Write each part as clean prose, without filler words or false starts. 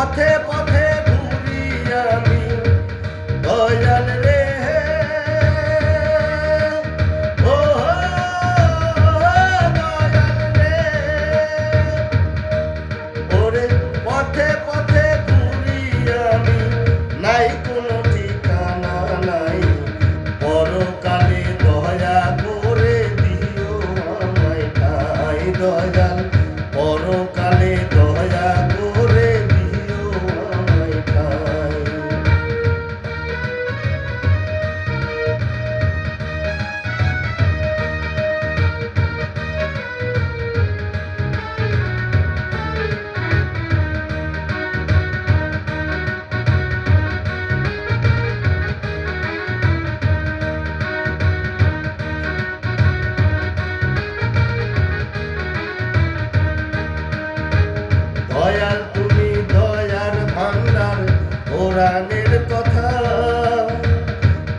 পথে পথে ঘুরি আমি দয়াল রে ও দয়াল রে ওরে পথে পথে ঘুরি আমি নাই কোনো ঠিকানা নাই পরকালে দয়া করে দিও আমায় ঠাই দয়াল পরকালে দয়া করে দিও আমায় ঠাই দয়াল তুমি দয়ার ভান্ডার কোরআনের কথা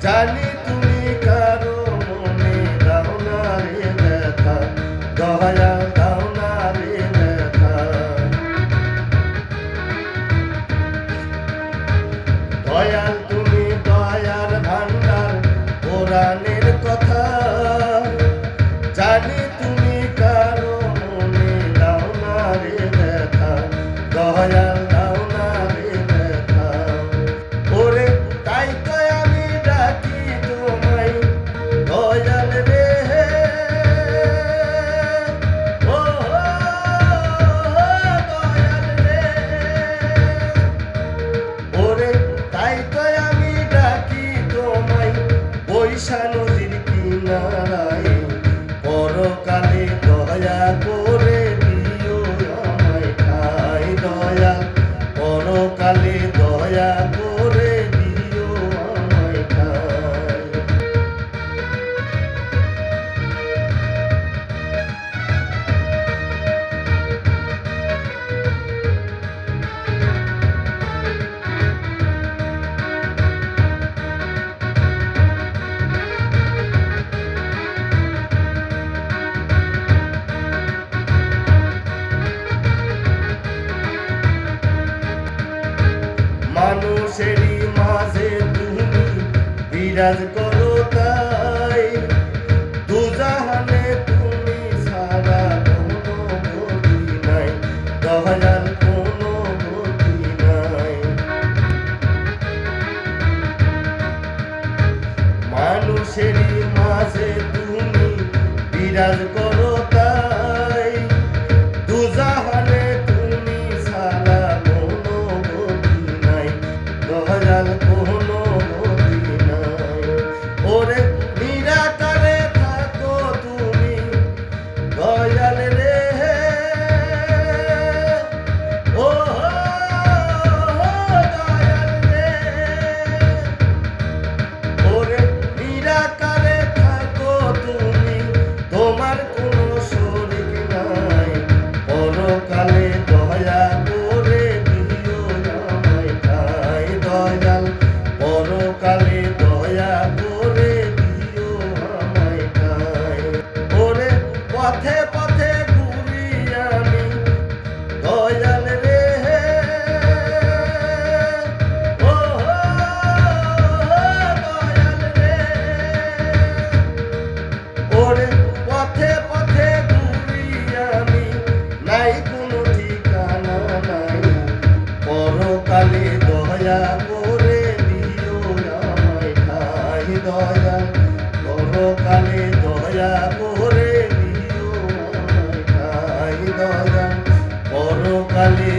জানি তুমি কারো মনে দাও না রে ব্যথা দয়াল দাও না রে ব্যথা দয়াল তুমি দয়ার ভান্ডার কোরআনের কথা জানি তুমি কারো মনে দাও না রে ব্যথা দয়াল দাও না রে ব্যথা ওরে তাই তো আমি ডাকি তোমায় দয়াল রে ও দয়াল রে ওরে তাই তো আমি ডাকি তোমায় বৈশা নদীর কিনারায় পরকালে দয়া করে দিও আমায় ঠাই দয়াল পরকালে দয়া করে দিও আমায় ঠাই মানুষেরই মাঝে তুমি বিরাজ করো তাই দুজাহানে তুমি সারা কোনো গতি নাই দয়াল কোনো গতি নাই মানুষেরই মাঝে তুমি বিরাজ করো তাই দুজাহানে তুমি সারা কোনো গতি নাই দয়াল কোনো গতি নাই ওরে নিরাকারে থাকো তুমি দয়াল রে ও দয়াল রে ওরে নিরাকারে থাকো তুমি তোমার কোনো শরীক নাই পরকালে দয়া করে দিও আমায় ঠাই দয়াল পরকালে দয়া করে দিও আমায় ঠাই ওরে পথে পথে ঘুরি আমি দয়াল রে ও দয়াল রে ওরে পথে পথে ঘুরি আমি নাই কোনো ঠিকানা নাই পরকালে দয়া করে দিও আমায় ঠাই দয়াল পরকালে দয়া করে দিও আমায় ঠাই দয়াল পরকালে